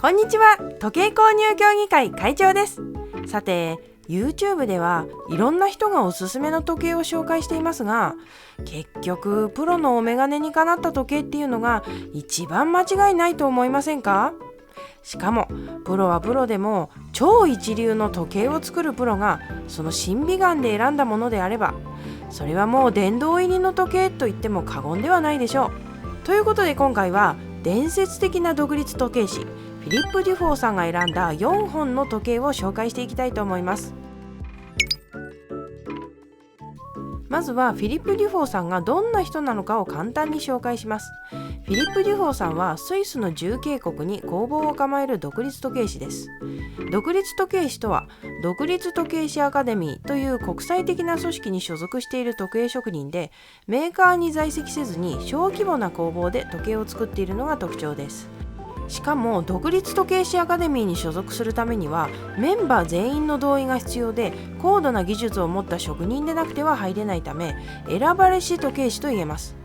こんにちは。時計購入協議会会長です。さて、YouTube ではいろんな人がおすすめの時計を紹介していますが、結局プロのお眼鏡にかなった時計っていうのが一番間違いないと思いませんか？しかもプロはプロでも超一流の時計を作るプロがその審美眼で選んだものであれば、それはもう殿堂入りの時計と言っても過言ではないでしょう。ということで今回は伝説的な独立時計師フィリップ・デュフォーさんが選んだ4本の時計を紹介していきたいと思います。まずはフィリップ・デュフォーさんがどんな人なのかを簡単に紹介します。フィリップ・デュフォーさんはスイスの重慶国に工房を構える独立時計師です。独立時計師とは独立時計師アカデミーという国際的な組織に所属している時計職人で、メーカーに在籍せずに小規模な工房で時計を作っているのが特徴です。しかも独立時計師アカデミーに所属するためにはメンバー全員の同意が必要で、高度な技術を持った職人でなくては入れないため、選ばれし時計師と言えます。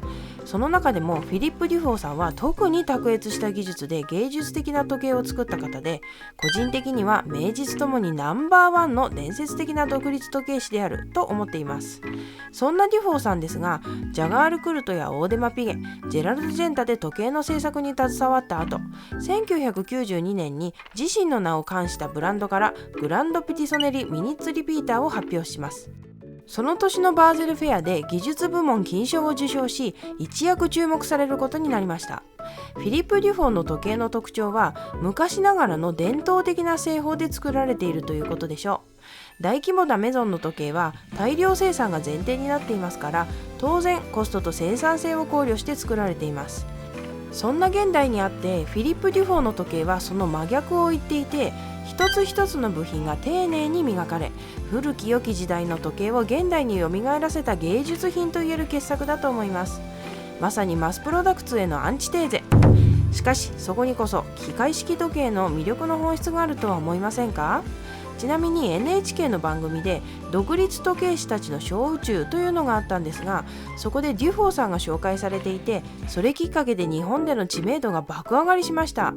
その中でもフィリップ・デュフォーさんは特に卓越した技術で芸術的な時計を作った方で、個人的には名実ともにナンバーワンの伝説的な独立時計師であると思っています。そんなデュフォーさんですが、ジャガール・クルトやオーデマ・ピゲ、ジェラルド・ジェンタで時計の製作に携わった後、1992年に自身の名を冠したブランドからグランド・ピティソネリ・ミニッツ・リピーターを発表します。その年のバーゼルフェアで技術部門金賞を受賞し、一躍注目されることになりました。フィリップ・デュフォーの時計の特徴は昔ながらの伝統的な製法で作られているということでしょう。大規模なメゾンの時計は大量生産が前提になっていますから、当然コストと生産性を考慮して作られています。そんな現代にあってフィリップ・デュフォーの時計はその真逆を言っていて、一つ一つの部品が丁寧に磨かれ、古き良き時代の時計を現代によみがえらせた芸術品といえる傑作だと思います。まさにマスプロダクツへのアンチテーゼ。しかしそこにこそ機械式時計の魅力の本質があるとは思いませんか？ちなみに NHK の番組で独立時計師たちの小宇宙というのがあったんですが、そこでデュフォーさんが紹介されていて、それきっかけで日本での知名度が爆上がりしました。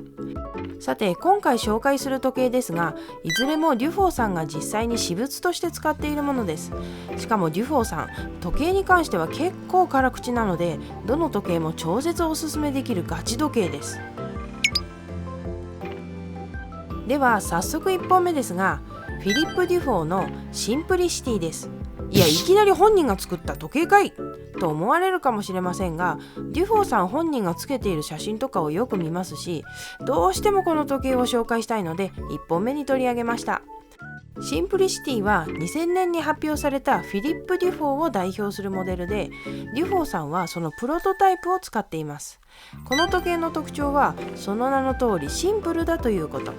さて今回紹介する時計ですが、いずれもデュフォーさんが実際に私物として使っているものです。しかもデュフォーさん、時計に関しては結構辛口なので、どの時計も超絶おすすめできるガチ時計です。では早速1本目ですが、フィリップ・デュフォーのシンプリシティです。いや、いきなり本人が作った時計かいと思われるかもしれませんが、デュフォーさん本人がつけている写真とかをよく見ますし、どうしてもこの時計を紹介したいので1本目に取り上げました。シンプリシティは2000年に発表されたフィリップ・デュフォーを代表するモデルで、デュフォーさんはそのプロトタイプを使っています。この時計の特徴はその名の通りシンプルだということ。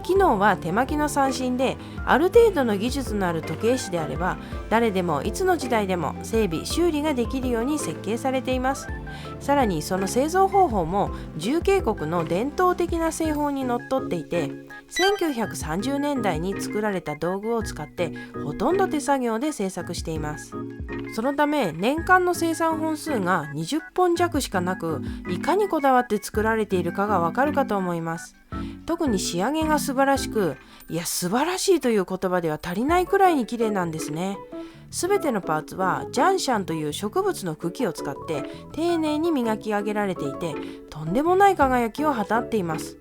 機能は手巻きの三振で、ある程度の技術のある時計師であれば誰でもいつの時代でも整備修理ができるように設計されています。さらにその製造方法も重慶国の伝統的な製法にのっとっていて、1930年代に作られた道具を使ってほとんど手作業で製作しています。そのため年間の生産本数が20本弱しかなく、いかにこだわって作られているかがわかるかと思います。特に仕上げが素晴らしく、いや素晴らしいという言葉では足りないくらいに綺麗なんですね。すべてのパーツはジャンシャンという植物の茎を使って丁寧に磨き上げられていて、とんでもない輝きを放っています。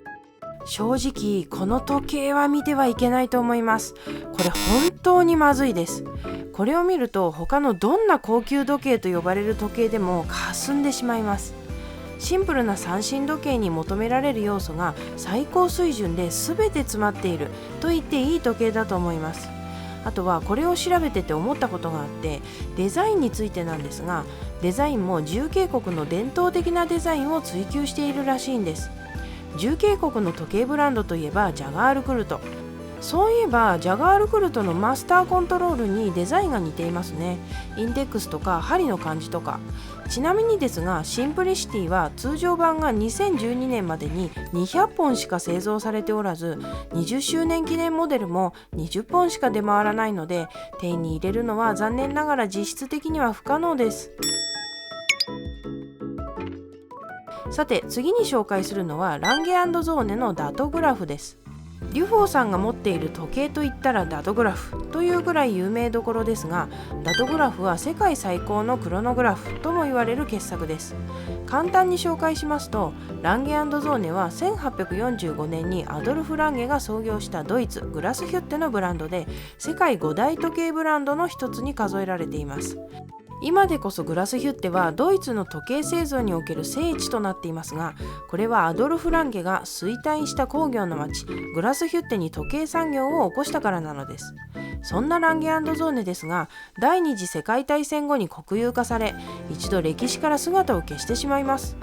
正直この時計は見てはいけないと思います。これ本当にまずいです。これを見ると他のどんな高級時計と呼ばれる時計でも霞んでしまいます。シンプルな三振時計に求められる要素が最高水準で全て詰まっていると言っていい時計だと思います。あとはこれを調べてて思ったことがあって、デザインについてなんですが、デザインも重慶国の伝統的なデザインを追求しているらしいんです。重慶国の時計ブランドといえばジャガール・クルト。そういえばジャガール・クルトのマスターコントロールにデザインが似ていますね。インデックスとか針の感じとか。ちなみにですが、シンプリシティは通常版が2012年までに200本しか製造されておらず、20周年記念モデルも20本しか出回らないので、手に入れるのは残念ながら実質的には不可能です。さて次に紹介するのはランゲ&ゾーネのダトグラフです。デュフォーさんが持っている時計といったらダトグラフというぐらい有名どころですが、ダトグラフは世界最高のクロノグラフとも言われる傑作です。簡単に紹介しますと、ランゲ&ゾーネは1845年にアドルフ・ランゲが創業したドイツグラスヒュッテのブランドで、世界5大時計ブランドの一つに数えられています。今でこそグラスヒュッテはドイツの時計製造における聖地となっていますが、これはアドルフ・ランゲが衰退した工業の町グラスヒュッテに時計産業を起こしたからなのです。そんなランゲ&ゾーネですが、第二次世界大戦後に国有化され、一度歴史から姿を消してしまいます。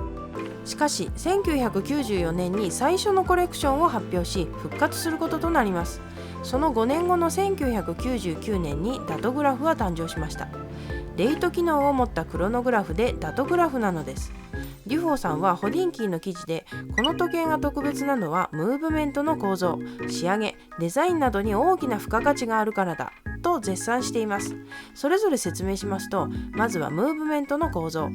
しかし1994年に最初のコレクションを発表し復活することとなります。その5年後の1999年にダトグラフは誕生しました。デート機能を持ったクロノグラフでダトグラフなのです。デュフォーさんはホディンキーの記事で、この時計が特別なのはムーブメントの構造、仕上げ、デザインなどに大きな付加価値があるからだと絶賛しています。それぞれ説明しますと、まずはムーブメントの構造。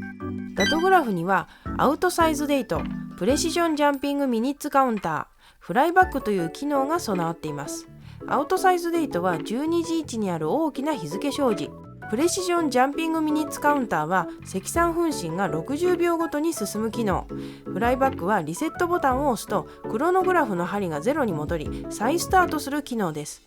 ダトグラフにはアウトサイズデート、プレシジョンジャンピングミニッツカウンター、フライバックという機能が備わっています。アウトサイズデートは12時位置にある大きな日付表示。プレシジョンジャンピングミニッツカウンターは積算分針が60秒ごとに進む機能。フライバックはリセットボタンを押すとクロノグラフの針がゼロに戻り再スタートする機能です。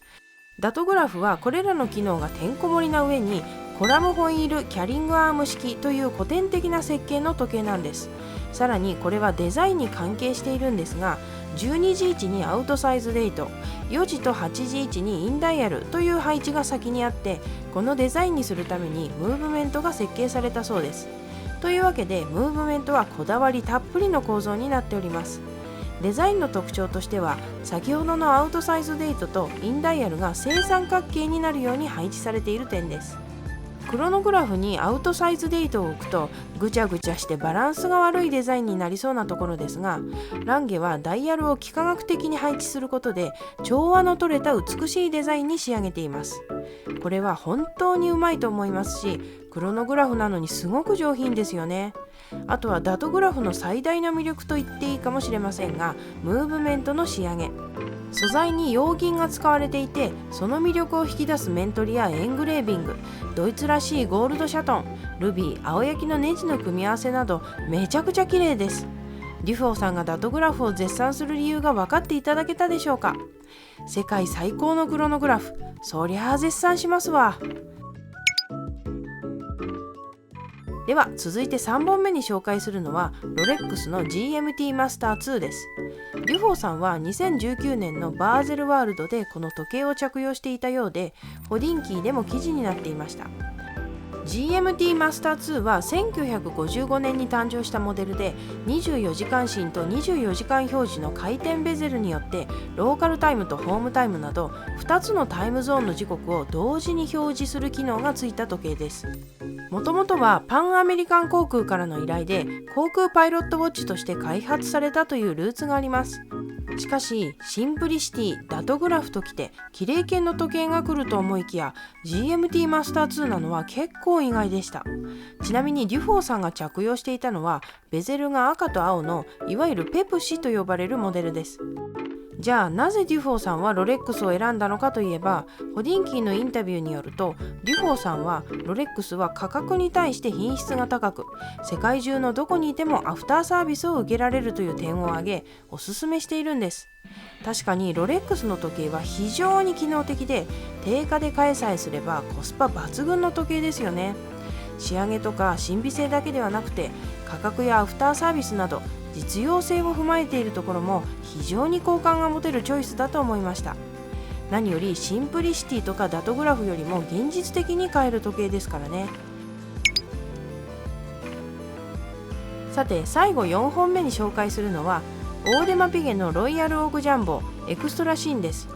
ダトグラフはこれらの機能がてんこ盛りな上にコラムホイールキャリングアーム式という古典的な設計の時計なんです。さらにこれはデザインに関係しているんですが、12時位置にアウトサイズデート、4時と8時位置にインダイヤルという配置が先にあって、このデザインにするためにムーブメントが設計されたそうです。というわけでムーブメントはこだわりたっぷりの構造になっております。デザインの特徴としては、先ほどのアウトサイズデートとインダイヤルが正三角形になるように配置されている点です。クロノグラフにアウトサイズデートを置くとぐちゃぐちゃしてバランスが悪いデザインになりそうなところですが、ランゲはダイヤルを幾何学的に配置することで調和の取れた美しいデザインに仕上げています。これは本当にうまいと思いますし、クロノグラフなのにすごく上品ですよね。あとはダトグラフの最大の魅力と言っていいかもしれませんが、ムーブメントの仕上げ。素材に洋銀が使われていて、その魅力を引き出す面取りやエングレービング、ドイツらしいゴールドシャトン、ルビー、青焼きのネジの組み合わせなどめちゃくちゃ綺麗です。デュフォーさんがダトグラフを絶賛する理由が分かっていただけたでしょうか。世界最高のクロノグラフ、そりゃあ絶賛しますわ。では続いて3本目に紹介するのはロレックスの GMT マスター2です。デュフォーさんは2019年のバーゼルワールドでこの時計を着用していたようで、ホディンキーでも記事になっていました。GMT マスター2は1955年に誕生したモデルで、24時間針と24時間表示の回転ベゼルによってローカルタイムとホームタイムなど2つのタイムゾーンの時刻を同時に表示する機能がついた時計です。もともとはパンアメリカン航空からの依頼で航空パイロットウォッチとして開発されたというルーツがあります。しかしシンプリシティ、ダトグラフときて綺麗系の時計が来ると思いきや GMT マスター2なのは結構意外でした。ちなみにデュフォーさんが着用していたのはベゼルが赤と青のいわゆるペプシと呼ばれるモデルです。じゃあなぜデュフォーさんはロレックスを選んだのかといえば、ホディンキーのインタビューによると、デュフォーさんはロレックスは価格に対して品質が高く、世界中のどこにいてもアフターサービスを受けられるという点を挙げおすすめしているんです。確かにロレックスの時計は非常に機能的で、定価で買えさえすればコスパ抜群の時計ですよね。仕上げとか神秘性だけではなくて、価格やアフターサービスなど実用性を踏まえているところも非常に好感が持てるチョイスだと思いました。何よりシンプリシティとかダトグラフよりも現実的に買える時計ですからね。さて最後4本目に紹介するのはオーデマピゲのロイヤルオークジャンボエクストラシーンです。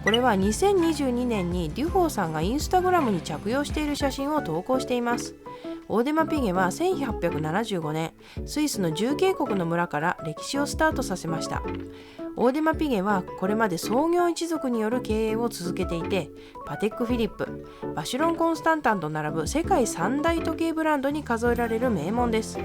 これは2022年にデュフォーさんがインスタグラムに着用している写真を投稿しています。オーデマピゲは1875年、スイスの重慶国の村から歴史をスタートさせました。オーデマピゲはこれまで創業一族による経営を続けていて、パテックフィリップ、バシュロンコンスタンタンと並ぶ世界三大時計ブランドに数えられる名門です。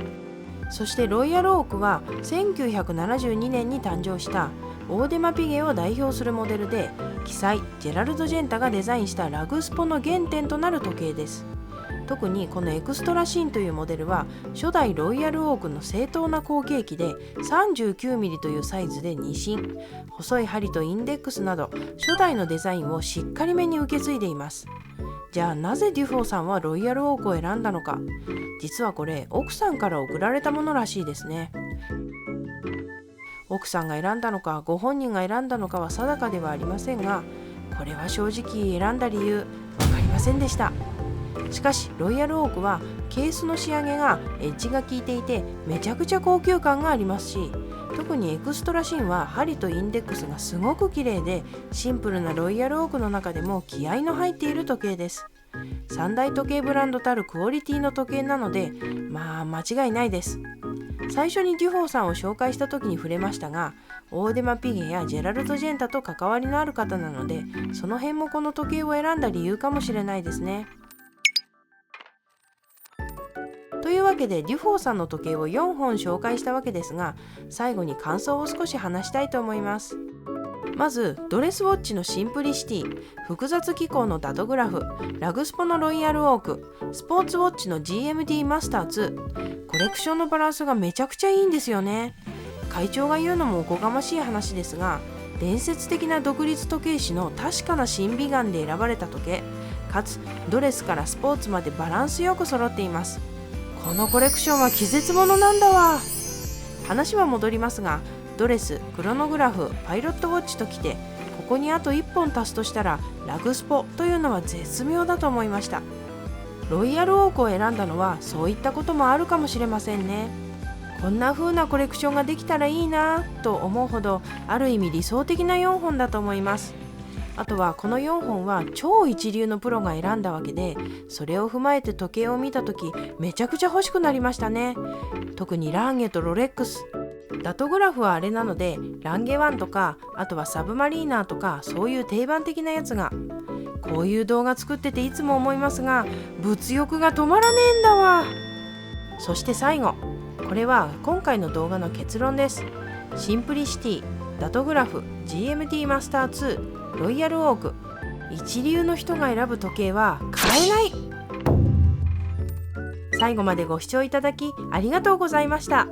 そしてロイヤルオークは1972年に誕生したオーデマピゲを代表するモデルで、記載ジェラルド・ジェンタがデザインしたラグスポの原点となる時計です。特にこのエクストラシーンというモデルは初代ロイヤルオークの正当な後継機で 39mm というサイズで2進、細い針とインデックスなど初代のデザインをしっかりめに受け継いでいます。じゃあなぜデュフォーさんはロイヤルオークを選んだのか。実はこれ奥さんから贈られたものらしいですね。奥さんが選んだのかご本人が選んだのかは定かではありませんが、これは正直選んだ理由分かりませんでした。しかしロイヤルオークはケースの仕上げがエッジが効いていてめちゃくちゃ高級感がありますし、特にエクストラシンは針とインデックスがすごく綺麗で、シンプルなロイヤルオークの中でも気合の入っている時計です。三大時計ブランドたるクオリティの時計なので、まあ間違いないです。最初にデュフォーさんを紹介した時に触れましたが、オーデマピゲやジェラルド・ジェンタと関わりのある方なので、その辺もこの時計を選んだ理由かもしれないですね。というわけでデュフォーさんの時計を4本紹介したわけですが、最後に感想を少し話したいと思います。まずドレスウォッチのシンプリシティ、複雑機構のダトグラフ、ラグスポのロイヤルオーク、スポーツウォッチの GMT マスター2、コレクションのバランスがめちゃくちゃいいんですよね。会長が言うのもおこがましい話ですが、伝説的な独立時計師の確かな審美眼で選ばれた時計、かつドレスからスポーツまでバランスよく揃っています。このコレクションは気絶物なんだわ。話は戻りますが、ドレス、クロノグラフ、パイロットウォッチときて、ここにあと1本足すとしたらラグスポというのは絶妙だと思いました。ロイヤルオークを選んだのはそういったこともあるかもしれませんね。こんな風なコレクションができたらいいなと思うほど、ある意味理想的な4本だと思います。あとはこの4本は超一流のプロが選んだわけで、それを踏まえて時計を見たときめちゃくちゃ欲しくなりましたね。特にランゲとロレックス。ダトグラフはあれなのでランゲ1とか、あとはサブマリーナーとか、そういう定番的なやつが。こういう動画作ってていつも思いますが、物欲が止まらねえんだわ。そして最後、これは今回の動画の結論です。シンプリシティ、ダトグラフ、GMT マスター2、ロイヤルオーク、一流の人が選ぶ時計は買えない。最後までご視聴いただきありがとうございました。